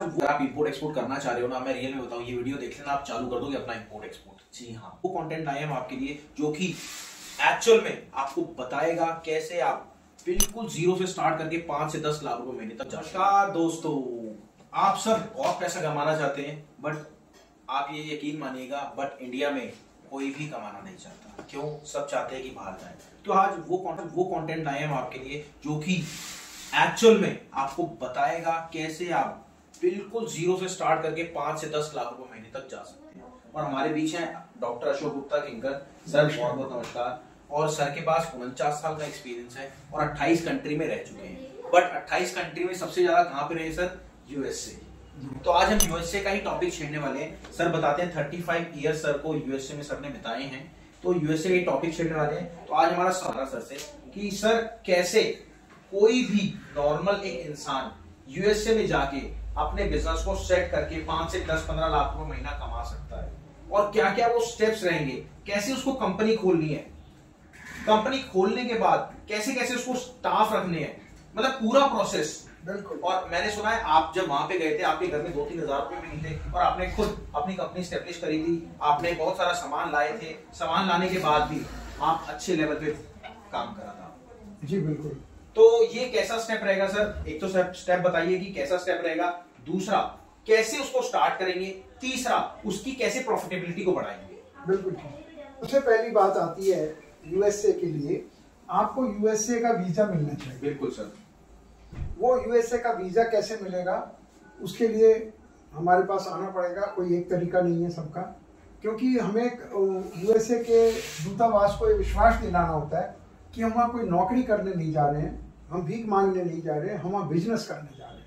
अगर आप import export करना चाह रहे हो ना, मैं रियल में बताऊं, ये वीडियो देख लेना, आप चालू कर दोगे अपना इंपोर्ट एक्सपोर्ट। जी हाँ, वो कंटेंट लाए हम आपके लिए जो कि एक्चुअल में आपको बताएगा कैसे आप बिल्कुल जीरो से स्टार्ट करके 5 से 10 लाख रुपए महीने तक। नमस्कार दोस्तों, आप सब बहुत पैसा कमाना चाहते हैं, बट आप ये यकीन मानिएगा, बट इंडिया में कोई भी कमाना नहीं चाहता। क्यों? सब चाहते हैं कि बाहर जाए। तो आज वो कंटेंट लाए हम आपके लिए जो कि एक्चुअल में आपको बताएगा कैसे आप बिल्कुल जीरो से स्टार्ट करके 5 से 10 लाख रुपए महीने तक जा सकते हैं। और हमारे बीच हैं डॉक्टर अशोक गुप्ता किंकर सर, बहुत बहुत नमस्कार। और सर के पास 49 साल का एक्सपीरियंस है और 28 कंट्री में रह चुके हैं। बट 28 कंट्री में सबसे ज्यादा कहां पे रहे सर? यूएसए। तो आज हम यूएसए का ही टॉपिक छेड़ने वाले हैं। सर बताते हैं 35 ईयर सर को यूएसए में सर ने बिताए हैं, तो यूएसए का ही टॉपिक छेड़ने वाले हैं। तो आज हमारा सवाल सर से कि सर कैसे कोई भी नॉर्मल एक इंसान यूएसए में जाके अपने बिजनेस को सेट करके 5 से 10-15 लाख रुपए महीना कमा सकता है, और क्या क्या वो स्टेप्स रहेंगे, कैसे उसको कंपनी खोलनी है, कंपनी खोलने के बाद कैसे कैसे उसको स्टाफ रखने हैं, मतलब पूरा प्रोसेस। बिल्कुल। और मैंने सुना है आप जब वहां पे गए थे, आपके घर में 2-3 हजार रुपए भी नहीं थे और आपने खुद अपनी कंपनी स्टेब्लिश करी थी, आपने बहुत सारा सामान लाए थे, सामान लाने के बाद भी आप अच्छे लेवल पे काम करा था। जी बिल्कुल। तो ये कैसा स्टेप रहेगा सर? एक तो स्टेप बताइए कि कैसा स्टेप रहेगा, दूसरा कैसे उसको स्टार्ट करेंगे, तीसरा उसकी कैसे प्रॉफिटेबिलिटी को बढ़ाएंगे। बिल्कुल ठीक। सबसे पहली बात आती है यूएसए के लिए, आपको यूएसए का वीजा मिलना चाहिए। बिल्कुल सर। वो यूएसए का वीजा कैसे मिलेगा, उसके लिए हमारे पास आना पड़ेगा। कोई एक तरीका नहीं है सबका, क्योंकि हमें यूएसए के दूतावास को ये विश्वास दिलाना होता है कि हम वहाँ कोई नौकरी करने नहीं जा रहे हैं, हम भीख मांगने नहीं जा रहे हैं, हम वहाँ बिजनेस करने जा रहे हैं।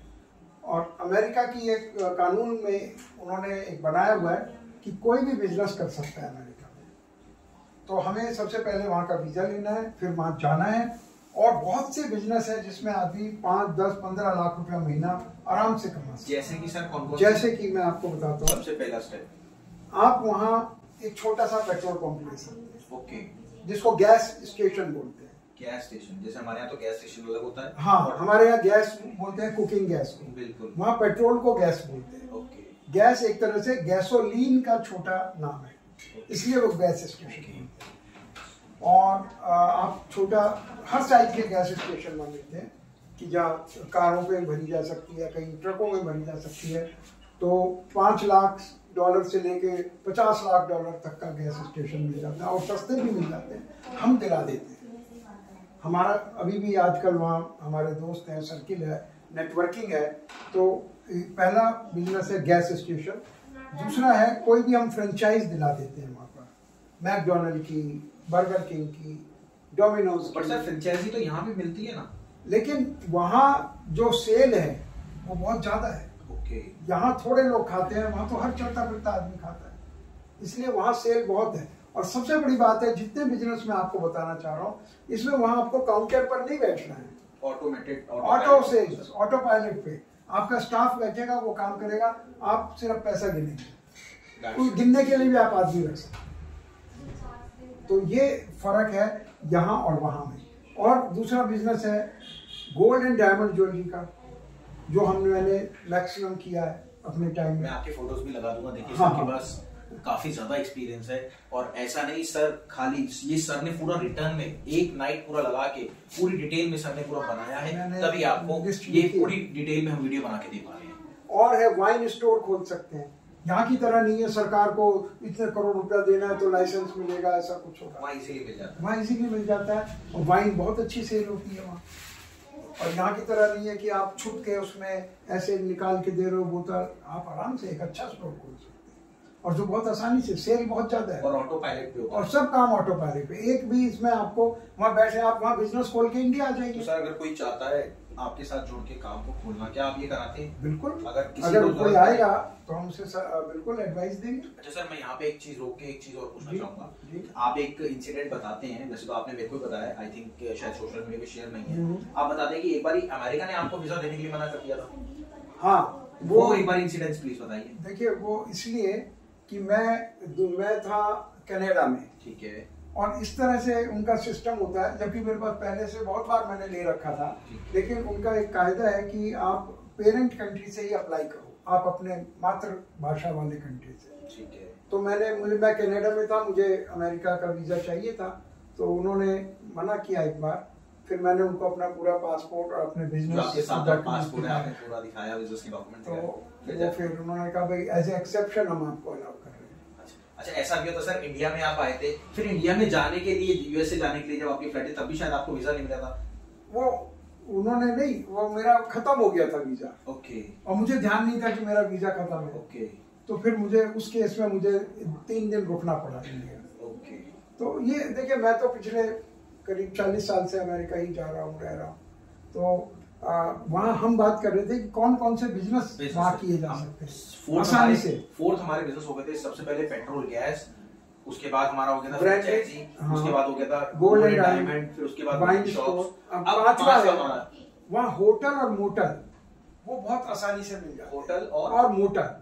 और अमेरिका की एक कानून में उन्होंने एक बनाया हुआ है कि कोई भी बिजनेस कर सकता है अमेरिका में। तो हमें सबसे पहले वहाँ का वीज़ा लेना है, फिर वहाँ जाना है। और बहुत से बिजनेस है जिसमें आदमी 5, 10, 15 लाख रुपया महीना आराम से कमा सकते। जैसे कि सर कौन? जैसे कि मैं आपको बताता हूँ। सबसे पहला स्टेप, आप वहाँ एक छोटा सा पेट्रोल पंप ले सकते हैं। ओके। जिसको गैस स्टेशन बोलते हैं। गैस स्टेशन, जैसे हमारे यहाँ तो गैस स्टेशन अलग होता है। हाँ, हमारे यहाँ गैस बोलते हैं कुकिंग गैस को। बिल्कुल। वहाँ पेट्रोल को गैस बोलते हैं। ओके। गैस एक तरह से गैसोलीन का छोटा नाम है, इसलिए वो गैस स्टेशन बोलते हैं। और आप छोटा हर साइज के गैस स्टेशन वहाँ मिलते हैं कि जहाँ कारों पे भरी जा सकती है, कहीं ट्रकों में भरी जा सकती है। तो $5 लाख से लेके $50 लाख तक का गैस स्टेशन मिल जाता है, और सस्ते भी मिल जाते हैं, हम दिला देते हैं। हमारा अभी भी आजकल वहाँ हमारे दोस्त हैं, सर्किल है, नेटवर्किंग है। तो पहला बिजनेस है गैस स्टेशन। दूसरा है कोई भी हम फ्रेंचाइज दिला देते हैं वहाँ पर, मैकडोनल्ड की, बर्गर किंग की, डोमिनोज। पर सर फ्रेंचाइजी तो यहाँ भी मिलती है ना, लेकिन वहाँ जो सेल है वो बहुत ज्यादा है। ओके। यहाँ थोड़े लोग खाते हैं, वहाँ तो हर चलता फिरता आदमी खाता है, इसलिए वहाँ सेल बहुत है। और सबसे बड़ी बात है, जितने बिजनेस मैं आपको बताना चाह रहा हूँ, इसमें वहाँ आपको काउंटर पर नहीं बैठना है, ऑटोमेटेड, ऑटो से, ऑटो पायलट पे आपका स्टाफ बैठेगा, वो काम करेगा, आप सिर्फ पैसा गिनेंगे। कोई गिनने के लिए भी आप आदमी रख सकते हैं। तो ये फर्क है यहाँ और वहाँ में। और दूसरा बिजनेस है गोल्ड एंड डायमंड ज्वेलरी का, जो मैंने मैक्सिमम किया है अपने टाइम में। मैं आपके फोटोज भी लगा दूंगा, देखिए हाँ, सर के पास काफी ज्यादा एक्सपीरियंस है। और ऐसा नहीं सर, खाली ये सर ने पूरा रिटर्न में एक नाइट पूरा लगा के पूरी डिटेल में सर ने पूरा बनाया है, तभी आपको ये पूरी डिटेल में हम वीडियो बना के दे पा रहे हैं। और है वाइन स्टोर खोल सकते हैं। यहाँ की तरह नहीं है सरकार को इतने करोड़ रुपया देना है तो लाइसेंस मिलेगा, ऐसा कुछ होगा। वहाँ इजीली मिल जाता है। वहाँ इजीली मिल जाता है, और वाइन बहुत अच्छी सेल होती है वहाँ। और यहाँ की तरह नहीं है कि आप छुप के उसमें ऐसे निकाल के दे रहे हो बोतल। आप आराम से एक अच्छा स्टोर खोल सकते हैं, और जो बहुत आसानी से, सेल बहुत ज्यादा है, और ऑटो पायलट पे होता है, और सब काम ऑटो पायलट पे। एक भी इसमें आपको वहाँ बैठे आप वहाँ बिजनेस खोल के इंडिया आ जाएंगे। तो सर अगर कोई चाहता है आपके साथ जुड़ के काम को खोलना, क्या आप ये कराते हैं? बिल्कुल। अगर कोई आएगा तो हम उसे बिल्कुल एडवाइस देंगे। अच्छा सर, मैं यहाँ पे एक चीज रोक के एक चीज और पूछना चाहूंगा। आप एक इंसिडेंट बताते हैं, वैसे तो आपने मेरे को बताया, आई थिंक शायद सोशल मीडिया पे शेयर नहीं है। आप बता दें कि एक बार अमेरिका ने आपको वीजा देने के लिए मना कर दिया था। हाँ, वो एक बार इंसिडेंट प्लीज बताइए। देखिए, वो इसलिए कि मैं था कनाडा में, ठीक है, और इस तरह से उनका सिस्टम होता है, जबकि मेरे पास पहले से बहुत बार मैंने ले रखा था। लेकिन उनका एक कायदा है कि आप पेरेंट कंट्री से ही अप्लाई करो, आप अपने मातृभाषा वाले कंट्री से। ठीक है। तो मैं कनाडा में था, मुझे अमेरिका का वीज़ा चाहिए था, तो उन्होंने मना किया एक बार। फिर मैंने उनको अपना पूरा पासपोर्ट और अपने बिजनेस आपके साथ पासपोर्ट है, आपने पूरा दिखाया, बिजनेस के डॉक्यूमेंट तो वो फिर उन्होंने कहा भाई एज ए एक्सेप्शन हम आपको अलाउ कर रहे हैं। अच्छा, ऐसा भी होता सर, इंडिया में आप आए थे, फिर इंडिया में जाने के लिए, यूएसए जाने के लिए जब आपकी फ्लाइट थी, तब भी शायद आपको वीजा नहीं मिला था? वो उन्होंने नहीं, वो मेरा खत्म हो गया था वीजा। ओके। और मुझे ध्यान नहीं था कि मेरा वीजा खत्म है। ओके। तो फिर मुझे उस केस में मुझे 3 दिन रुकना पड़ा इंडिया। ओके। तो ये देखिए, मैं तो पिछले करीब 40 साल से अमेरिका ही जा रहा हूँ, रह रहा हूँ। तो वहाँ हम बात कर रहे थे कि कौन कौन से बिजनेस वहाँ किए जा सकते हैं आसानी से। फोर्थ हमारे बिजनेस हो गए थे सबसे पहले पेट्रोल गैस, उसके बाद हमारा हो गया था फ्रेंचाइजी, उसके बाद हो गया था गोल्ड एंड डायमंड, फिर उसके बाद वाइन शॉप्स। अब पांचवा है वहाँ होटल और मोटल, वो बहुत आसानी से मिल जाता है। होटल और मोटल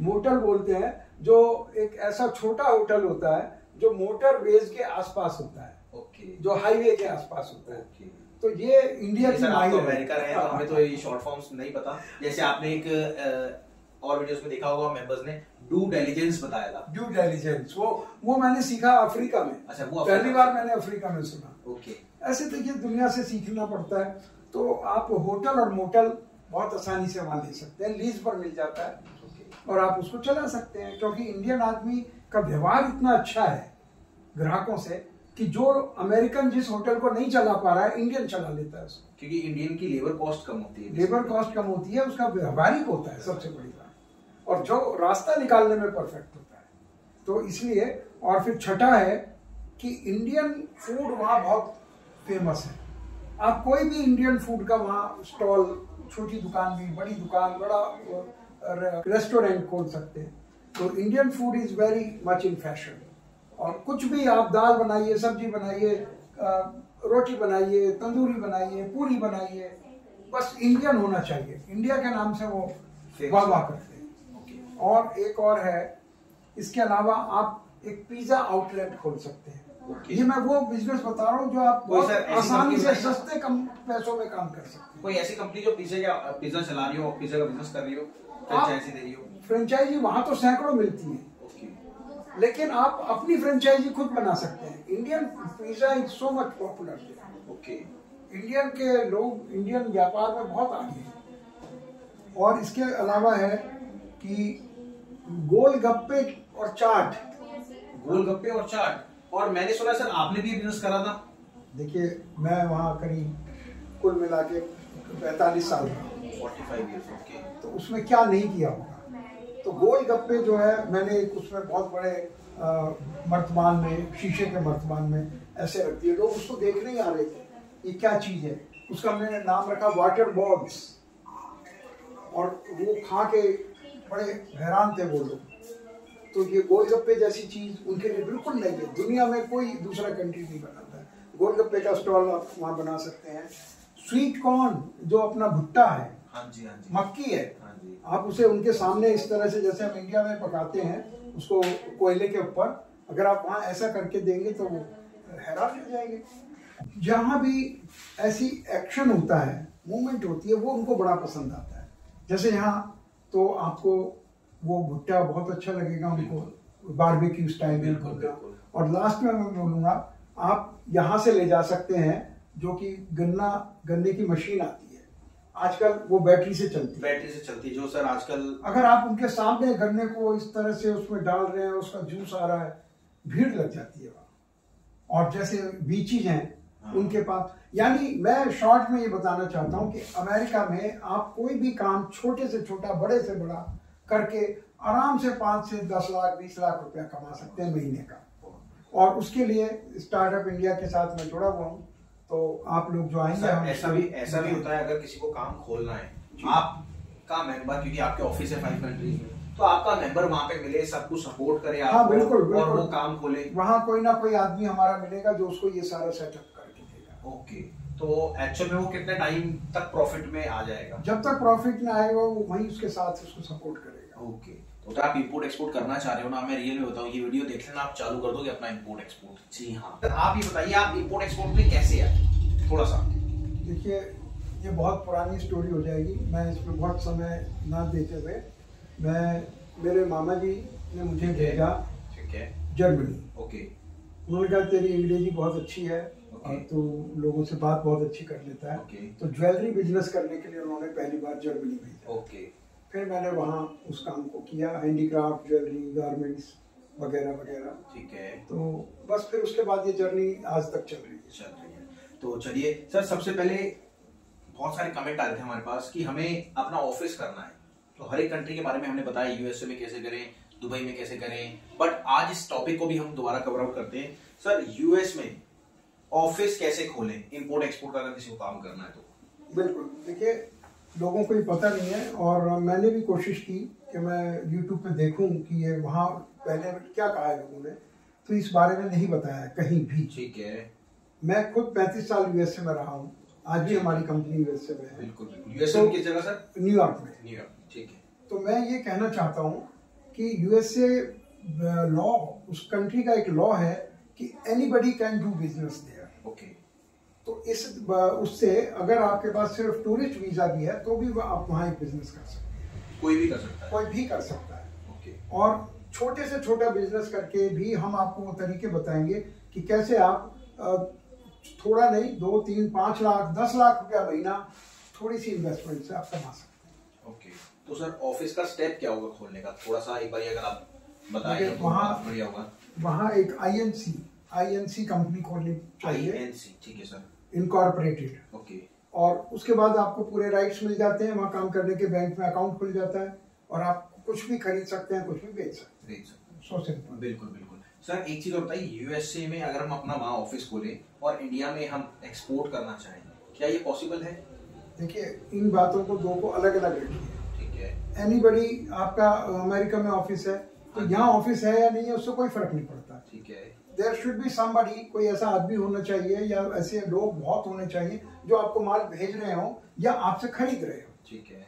मोटल बोलते हैं, जो एक ऐसा छोटा होटल होता है जो मोटर वेज के आसपास होता है। ओके। जो हाईवे के आसपास होता है। ओके। तो ये इंडिया की आप तो अमेरिका रहे हैं, तो हमें तो ये शॉर्ट फॉर्म्स नहीं पता। जैसे आपने एक और वीडियोस में देखा होगा, मेंबर्स ने ड्यू डिलिजेंस बताया था। ड्यू डिलिजेंस वो मैंने सीखा अफ्रीका में। अच्छा, वो पहली बार मैंने अफ्रीका में सुना। ओके। ऐसे देखिए, दुनिया से सीखना पड़ता है। तो आप होटल और मोटल बहुत आसानी से वहां ले सकते हैं, लीज पर मिल जाता है और आप उसको चला सकते हैं, क्योंकि इंडियन आदमी का व्यवहार इतना अच्छा है ग्राहकों से कि जो अमेरिकन जिस होटल को नहीं चला पा रहा है, इंडियन चला लेता है उसको, क्योंकि इंडियन की लेबर कॉस्ट कम होती है। लेबर कॉस्ट कम होती है, उसका व्यवहारिक होता है सबसे बड़ी बात, और जो रास्ता निकालने में परफेक्ट होता है। तो इसलिए, और फिर छठा है कि इंडियन फूड वहाँ बहुत फेमस है। आप कोई भी इंडियन फूड का वहाँ स्टॉल, छोटी दुकान भी, बड़ी दुकान, बड़ा रेस्टोरेंट खोल सकते हैं। तो Indian food is very much in fashion. और कुछ भी आप दाल बनाइए, सब्जी बनाइए, रोटी बनाइए, तंदूरी बनाइए, पूरी बनाइए, बस इंडियन होना चाहिए। इंडिया के नाम से वो वाह करते हैं। और एक और है, इसके अलावा आप एक पिज्जा आउटलेट खोल सकते हैं। ये मैं वो बिजनेस बता रहा हूँ जो आप बहुत आसानी से सस्ते कम पैसों में काम कर सकते हैं। कोई ऐसी कंपनी जो पिज्जा चला रही हो, पिज्जा का बिजनेस कर रही हो, फ्रेंचाइजी दे रही हो? फ्रेंचाइजी वहां तो सैकड़ों मिलती है, लेकिन आप अपनी फ्रेंचाइजी खुद बना सकते हैं। Indian pizza is so much popular. Okay. Indian के लोग इंडियन व्यापार में बहुत आगे हैं। और इसके अलावा है कि गोलगप्पे और चाट। गोलगप्पे और चाट, और मैंने सुना सर आपने भी बिजनेस करा था। देखिए, मैं वहाँ करीब कुल मिला के 45 साल रहा, 45 years। ओके। तो उसमें क्या नहीं किया होगा। तो गोलगप्पे जो है, मैंने उसमें बहुत बड़े मर्तबान में, शीशे के मर्तबान में ऐसे रख दिए। लोग उसको देखने ही आ रहे थे, ये क्या चीज़ है। उसका मैंने नाम रखा वाटर बॉल्स, और वो खा के बड़े हैरान थे वो लोग। तो ये गोलगप्पे जैसी चीज़ उनके लिए बिल्कुल नहीं है। दुनिया में कोई दूसरा कंट्री नहीं बनाता है। गोलगप्पे का स्टॉल आप वहाँ बना सकते हैं। स्वीट कॉर्न जो अपना भुट्टा है, हाँ जी, मक्की है, हाँ जी, आप उसे उनके सामने इस तरह से, जैसे हम इंडिया में पकाते हैं उसको कोयले के ऊपर, अगर आप वहाँ ऐसा करके देंगे तो वो हैरान हो जाएंगे। जहाँ भी ऐसी एक्शन होता है, मूवमेंट होती है, वो उनको बड़ा पसंद आता है। जैसे यहाँ तो आपको वो भुट्टा बहुत अच्छा लगेगा उनको, बारबेक्यू स्टाइल में होगा। और लास्ट में मैं बोलूँगा, आप यहाँ से ले जा सकते हैं जो कि गन्ने की मशीन आती है आजकल, वो बैटरी से चलती है जो सर आजकल, अगर आप उनके सामने गन्ने को इस तरह से उसमें डाल रहे हैं, उसका जूस आ रहा है, भीड़ लग जाती है वहाँ। और जैसे बीचीज हैं, हाँ, उनके पास, यानी मैं शॉर्ट में ये बताना चाहता हूँ कि अमेरिका में आप कोई भी काम छोटे से छोटा, बड़े से बड़ा करके आराम से 5 से 10 लाख 20 लाख रुपया कमा सकते हैं महीने का। और उसके लिए स्टार्टअप इंडिया के साथ मैं जुड़ा हुआ हूँ। तो आप लोग जो आएंगे, ऐसा भी होता है, अगर किसी को काम खोलना है, आपका मेंबर, क्योंकि आपके ऑफिस है 5 कंट्रीज में, तो आपका मेंबर वहाँ पे मिले, सब कुछ सपोर्ट करे आपको, हाँ, बिल्कुल, और वो काम खोले। वहाँ कोई ना कोई आदमी हमारा मिलेगा जो उसको ये सारा सेटअप करके देगा। ओके। तो एक्चुअल में वो कितने टाइम तक प्रॉफिट में आ जाएगा? जब तक प्रॉफिट में आएगा वो वहीं उसके साथ उसको सपोर्ट करेगा। ओके। तो अगर आप इंपोर्ट एक्सपोर्ट करना चाह रहे हो ना, मैं रियल में बताऊं, ये वीडियो देख लेना, आप चालू कर दोगे अपना इंपोर्ट एक्सपोर्ट। जी हाँ। तो आप ये बताइए, आप इंपोर्ट एक्सपोर्ट में कैसे आए, थोड़ा सा। देखिए, ये बहुत पुरानी स्टोरी हो जाएगी, मैं इसमें बहुत समय ना देते हुए, मेरे मामा जी ने मुझे भेजा जर्मनी। ओके। उन्होंने कहा तेरी अंग्रेजी बहुत अच्छी है और तू लोगों से बात बहुत अच्छी कर लेता है, तो ज्वेलरी बिजनेस करने के लिए उन्होंने पहली बार जर्मनी भेजा। ओके। फिर मैंने वहाँ उस काम को किया, हैंडीक्राफ्ट, ज्वेलरी, गारमेंट्स वगैरह वगैरह। ठीक है। तो बस फिर उसके बाद ये जर्नी आज तक चल रही है। तो चलिए सर, सबसे पहले बहुत सारे कमेंट आ रहे थे हमारे पास कि हमें अपना ऑफिस करना है, तो हर एक कंट्री के बारे में हमने बताया, यूएसए में कैसे करें, दुबई में कैसे करें, बट आज इस टॉपिक को भी हम दोबारा कवर आउट करते हैं। सर, यूएस में ऑफिस कैसे खोलें, इंपोर्ट एक्सपोर्ट का अगर किसी को काम करना है तो? बिल्कुल, देखिए लोगों को ये पता नहीं है और मैंने भी कोशिश की कि मैं YouTube पे देखूं कि ये वहाँ पहले क्या कहा है लोगों ने, तो इस बारे में नहीं बताया कहीं भी। ठीक है। मैं खुद 35 साल यूएसए में रहा हूँ, आज भी हमारी कंपनी यूएसए में है। बिल्कुल। यूएसए में किस जगह सर? न्यूयॉर्क में। न्यूयॉर्क, ठीक है। तो मैं ये कहना चाहता हूँ कि यूएसए लॉ, उस कंट्री का एक लॉ है कि anybody can do business there. Okay. तो उससे अगर आपके पास सिर्फ टूरिस्ट वीजा भी है तो भी आप वहाँ एक बिजनेस कर सकते हैं। कोई भी कर सकता है? कोई भी कर सकता है। ओके। और छोटे से छोटा बिजनेस करके भी हम आपको वो तरीके बताएंगे कि कैसे आप थोड़ा नहीं, 2, 3, 5 लाख, 10 लाख रुपया महीना थोड़ी सी इन्वेस्टमेंट से आप कमा सकते हैं। ओके। तो सर, ऑफिस का स्टेप क्या होगा खोलने का, थोड़ा सा एक बार अगर आप बताएं तो बढ़िया होगा। वहाँ एक आईएनसी कंपनी खोलनी चाहिए। आईएनसी, ठीक है सर। इनकॉर्पोरेटेड। ओके। और उसके बाद आपको पूरे राइट्स मिल जाते हैं वहाँ काम करने के, बैंक में अकाउंट खुल जाता है और आप कुछ भी खरीद सकते हैं, कुछ भी बेच सकते हैं। So simple. बिल्कुल बिल्कुल। सर, एक चीज और बताइए, यूएसए में अगर हम अपना वहाँ ऑफिस खोलें और इंडिया में हम एक्सपोर्ट करना चाहें, क्या ये पॉसिबल है? देखिए, इन बातों को दो को अलग अलग रखिए। ठीक है। एनीबडी, आपका अमेरिका में ऑफिस है तो यहाँ ऑफिस है या नहीं है उससे कोई फर्क नहीं पड़ता। ठीक है। देयर शुड बी समबडी, कोई ऐसा आदमी होना चाहिए या ऐसे लोग बहुत होने चाहिए जो आपको माल भेज रहे हो या आपसे खरीद रहे हो। ठीक है।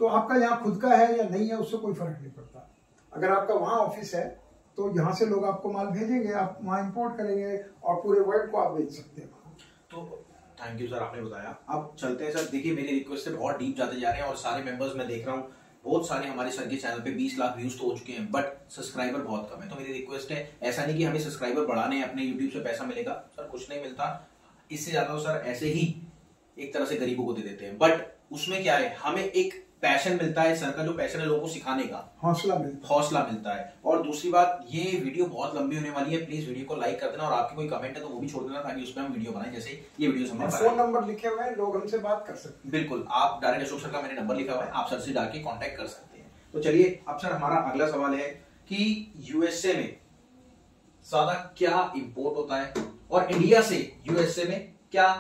तो आपका यहाँ खुद का है या नहीं है उससे कोई फर्क नहीं पड़ता। अगर आपका वहाँ ऑफिस है तो यहाँ से लोग आपको माल भेजेंगे, आप वहाँ इंपोर्ट करेंगे और पूरे वर्ल्ड को आप बेच सकते हैं। तो थैंक यू सर, आपने बताया। अब चलते हैं सर। देखिए, मेरी रिक्वेस्ट से बहुत डीप जाते जा रहे हैं और सारे मेंबर्स मैं देख रहा हूँ, बहुत सारे हमारे सर के चैनल पे 20 लाख व्यूज तो हो चुके हैं, बट सब्सक्राइबर बहुत कम है। तो मेरी रिक्वेस्ट है, ऐसा नहीं कि हमें सब्सक्राइबर बढ़ाने हैं, अपने यूट्यूब से पैसा मिलेगा सर, कुछ नहीं मिलता। इससे ज्यादा सर ऐसे ही एक तरह से गरीबों को दे देते हैं, बट उसमें क्या है, हमें एक पैशन मिलता है, सर का जो पैशन है लोगों को सिखाने का, हौसला मिलता है। और दूसरी बात, ये वीडियो बहुत लंबी होने वाली है, प्लीज वीडियो को लाइक कर देना और आपके कोई कमेंट है तो वो भी छोड़ देना ताकि उस पर हम वीडियो बनाएं, जैसे ये वीडियो हमने बनाया। फोन नंबर लिखे हुए हैं, लोग हमसे बात कर सकते हैं। बिल्कुल, आप डायरेक्ट अशोक सर का मैंने नंबर लिखा हुआ है, आप सर से जाके कांटेक्ट कर सकते हैं। तो चलिए, अब सर हमारा अगला सवाल है कि यूएसए में ज्यादा क्या इंपोर्ट होता है और इंडिया से यूएसए में क्या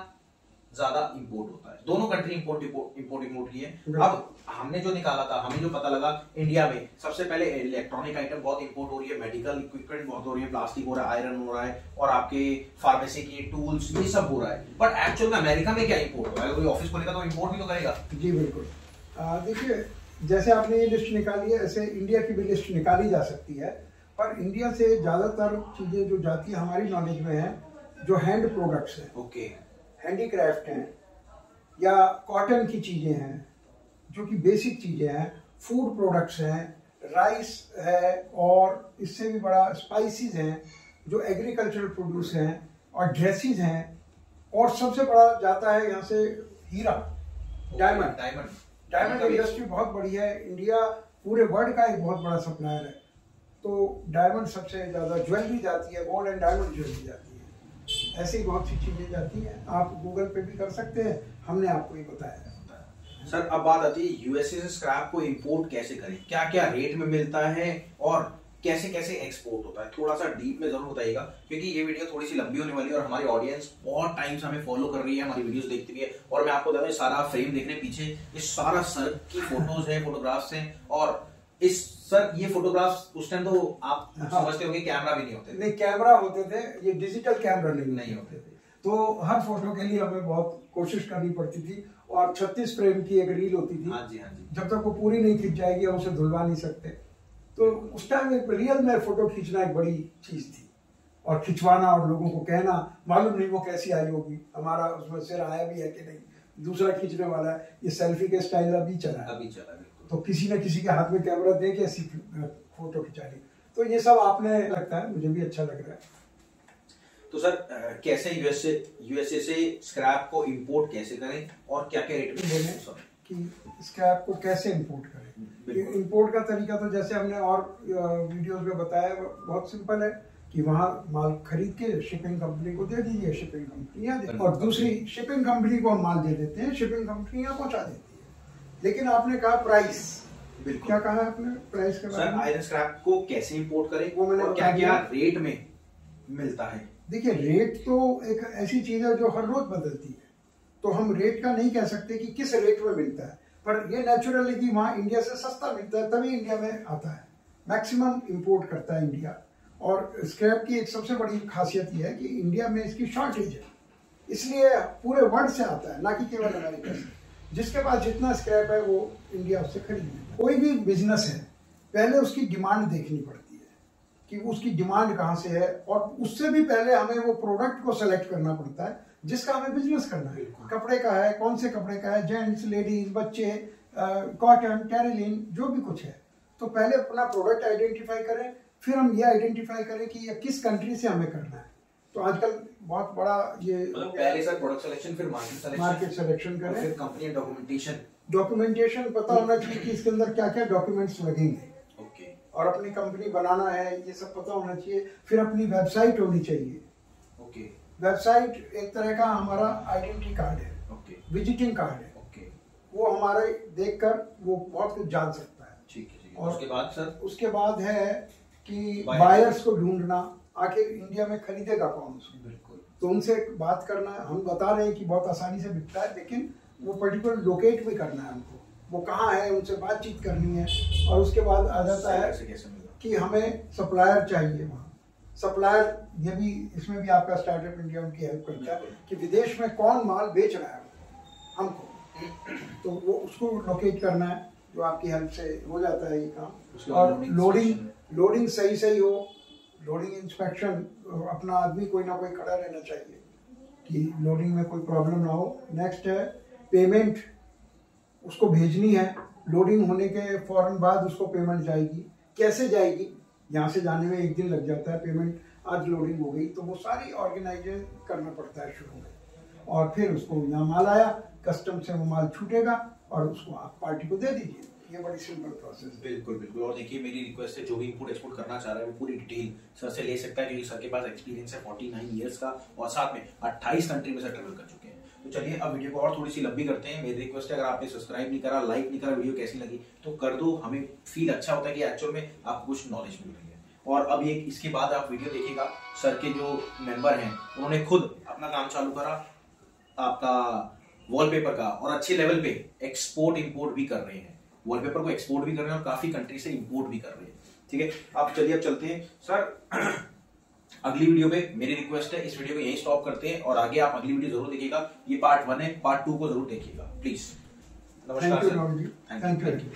ज्यादा इंपोर्ट होता है? दोनों कंट्री इंपोर्ट लिए। अब हमने जो निकाला था, हमें जो पता लगा, इंडिया में सबसे पहले इलेक्ट्रॉनिक आइटम बहुत इंपोर्ट हो रही है, मेडिकल इक्विपमेंट बहुत हो रही है, प्लास्टिक हो रहा है, आयरन हो रहा है और आपके फार्मेसी के टूल्स, ये सब हो रहा है। बट एक्चुअल में अमेरिका में क्या इंपोर्ट हो रहा है? कोई ऑफिस खोलेगा तो इंपोर्ट भी तो करेगा। जी बिल्कुल। देखिए, जैसे आपने ये लिस्ट निकाली है, ऐसे इंडिया की भी लिस्ट निकाली जा सकती है, पर इंडिया से ज्यादातर चीजें जो जाती है हमारी नॉलेज में है, जो हैंड प्रोडक्ट्स हैं, ओके, हैंडीक्राफ्ट हैं या कॉटन की चीजें हैं जो कि बेसिक चीजें हैं, फूड प्रोडक्ट्स हैं, राइस है और इससे भी बड़ा स्पाइसेस हैं जो एग्रीकल्चरल प्रोड्यूस हैं, और ड्रेसेस हैं, और सबसे बड़ा जाता है यहाँ से हीरा, डायमंड इंडस्ट्री बहुत बड़ी है। इंडिया पूरे वर्ल्ड का एक बहुत बड़ा सप्लायर है, तो डायमंड सबसे ज्यादा, ज्वेलरी जाती है, गोल्ड एंड डायमंड ज्वेलरी जाती है, ऐसी बहुत सी चीजें जाती हैं। आप गूगल पे भी कर सकते हैं, हमने आपको ये बताया है। सर, अब बात आती है यूएसए से स्क्रैप को इंपोर्ट कैसे करें, क्या क्या रेट में मिलता है और कैसे कैसे एक्सपोर्ट होता है? थोड़ा सा डीप में जरूर बताइएगा, क्योंकि ये वीडियो थोड़ी सी लंबी होने वाली है और हमारी ऑडियंस बहुत टाइम से हमें फॉलो कर रही है, हमारी वीडियोस देखती है। और मैं आपको बता दूं, सारा फ्रेम देखने पीछे ये सारा सर की फोटोज है, फोटोग्राफ्स हैं, और इस सर ये फोटोग्राफ्स उस टाइम तो आप समझते होंगे कैमरा भी नहीं होते थे। नहीं, कैमरा होते थे, ये डिजिटल कैमरा नहीं होते थे। तो हर फोटो के लिए हमें बहुत कोशिश करनी पड़ती थी, और 36 फ्रेम की एक रील होती थी। हाँ जी, हाँ जी। जब तक वो पूरी नहीं खिंच जाएगी हम उसे धुलवा नहीं सकते। तो उस टाइम एक रियल में फोटो खींचना एक बड़ी चीज थी, और खिंचवाना और लोगों को कहना, मालूम नहीं वो कैसी आई होगी, हमारा उसमें सिर आया भी है कि नहीं, दूसरा खींचने वाला है, ये सेल्फी के स्टाइल अभी चला है, तो किसी न किसी के हाथ में कैमरा दे के ऐसी फोटो खिंचा ली। तो ये सब आपने लगता है, मुझे भी अच्छा लग रहा है। तो सर कैसे यूएसए से स्क्रैप को इंपोर्ट कैसे करें और क्या क्या रेट में बोले कि स्क्रैप को कैसे इंपोर्ट करें। इंपोर्ट का तरीका तो जैसे हमने और वीडियोस में बताया, बहुत सिंपल है कि वहाँ माल खरीद के शिपिंग कंपनी को दे दीजिए, शिपिंग कंपनियाँ दे, और दूसरी शिपिंग कंपनी को हम माल दे देते हैं, शिपिंग कंपनियाँ पहुँचा देती है। लेकिन आपने कहा प्राइस, क्या कहा आपने प्राइस के बारे में? आयरन स्क्रैप को कैसे इंपोर्ट करें, वो मैंने क्या क्या रेट में मिलता है? देखिए, रेट तो एक ऐसी चीज है जो हर रोज बदलती है, तो हम रेट का नहीं कह सकते कि किस रेट में मिलता है, पर ये नेचुरली कि वहाँ इंडिया से सस्ता मिलता है तभी इंडिया में आता है। मैक्सिमम इंपोर्ट करता है इंडिया। और स्क्रैप की एक सबसे बड़ी खासियत यह है कि इंडिया में इसकी शॉर्टेज है, इसलिए पूरे वर्ल्ड से आता है, ना कि केवल अमेरिका से। जिसके पास जितना स्क्रैप है वो इंडिया उससे खरीदे। कोई भी बिजनेस है, पहले उसकी डिमांड देखनी पड़ती है कि उसकी डिमांड कहाँ से है, और उससे भी पहले हमें वो प्रोडक्ट को सेलेक्ट करना पड़ता है जिसका हमें बिजनेस करना है। कपड़े का है, कौन से कपड़े का है, जेंट्स, लेडीज, बच्चे, कॉटन, कैरोलिन, जो भी कुछ है। तो पहले अपना प्रोडक्ट आइडेंटिफाई करें, फिर हम ये आइडेंटिफाई करें कि ये किस कंट्री से हमें करना है। तो आजकल बहुत बड़ा ये पहले सर प्रोडक्ट सिलेक्शन, फिर मार्केट सिलेक्शन करें, फिर कंपनी डॉक्यूमेंटेशन पता होना चाहिए कि इसके अंदर क्या क्या डॉक्यूमेंट्स लगेंगे, और अपनी कंपनी बनाना है ये सब पता होना चाहिए। फिर अपनी वेबसाइट होनी चाहिए। वेबसाइट एक तरह का हमारा आइडेंटिटी कार्ड है, विजिटिंग कार्ड है। वो हमारे देखकर वो बहुत कुछ जान सकता है। ठीक है। और उसके बाद सर, उसके बाद है कि बायर्स को ढूंढना, आखिर इंडिया में खरीदेगा कौन उसको। बिल्कुल। तो उनसे बात करना। हम बता रहे हैं कि बहुत आसानी से बिकता है, लेकिन वो पर्टिकुलर लोकेट भी करना है हमको, वो कहाँ है, उनसे बातचीत करनी है। और उसके बाद आ जाता है कि हमें सप्लायर चाहिए। वहाँ सप्लायर, ये भी, इसमें भी आपका स्टार्टअप इंडिया उनकी हेल्प करता है कि विदेश में कौन माल बेच रहा है हमको, तो वो उसको लोकेट करना है, जो आपकी हेल्प से हो जाता है ये काम। और लोडिंग सही हो, लोडिंग इंस्पेक्शन, अपना आदमी कोई ना कोई खड़ा रहना चाहिए कि लोडिंग में कोई प्रॉब्लम ना हो। नेक्स्ट है पेमेंट, उसको भेजनी है, लोडिंग होने के फौरन बाद उसको पेमेंट जाएगी। कैसे जाएगी, यहाँ से जाने में 1 दिन लग जाता है, पेमेंट आज लोडिंग हो गई, तो वो सारी ऑर्गेनाइज करना पड़ता है शुरू में। और फिर उसको यहाँ माल आया, कस्टम से वो माल छूटेगा और उसको आप पार्टी को दे दीजिए। ये बड़ी सिंपल प्रोसेस है। बिल्कुल। और देखिए, मेरी रिक्वेस्ट है, जो भी इंपोर्ट एक्सपोर्ट करना चाह रहा है वो पूरी डिटेल सर से ले सकता है, क्योंकि सर के पास एक्सपीरियंस है 49 ईयर्स का, और साथ में 28 कंट्री में से ट्रेवल कर चुके हैं। तो चलिए अब वीडियो को और थोड़ी सी लंबी करते हैं। मेरी रिक्वेस्ट है, अगर आपने सब्सक्राइब नहीं करा, लाइक नहीं करा, वीडियो कैसी लगी तो कर दो। हमें फील अच्छा होता है कि एक्चुअल में आपको कुछ नॉलेज मिल रही है। और अब ये इसके बाद आप वीडियो देखिएगा, सर के जो मेंबर हैं उन्होंने खुद अपना काम चालू करा आपका वॉलपेपर का, और अच्छे लेवल पे एक्सपोर्ट इंपोर्ट भी कर रहे हैं। वॉलपेपर को एक्सपोर्ट भी कर रहे हैं और काफी कंट्री से इंपोर्ट भी कर रहे हैं। ठीक है, अब चलिए अब चलते हैं सर अगली वीडियो पे। मेरी रिक्वेस्ट है, इस वीडियो को यहीं स्टॉप करते हैं, और आगे आप अगली वीडियो जरूर देखिएगा। ये पार्ट 1 है, पार्ट 2 को जरूर देखिएगा प्लीज। नमस्कार सर। Thank you.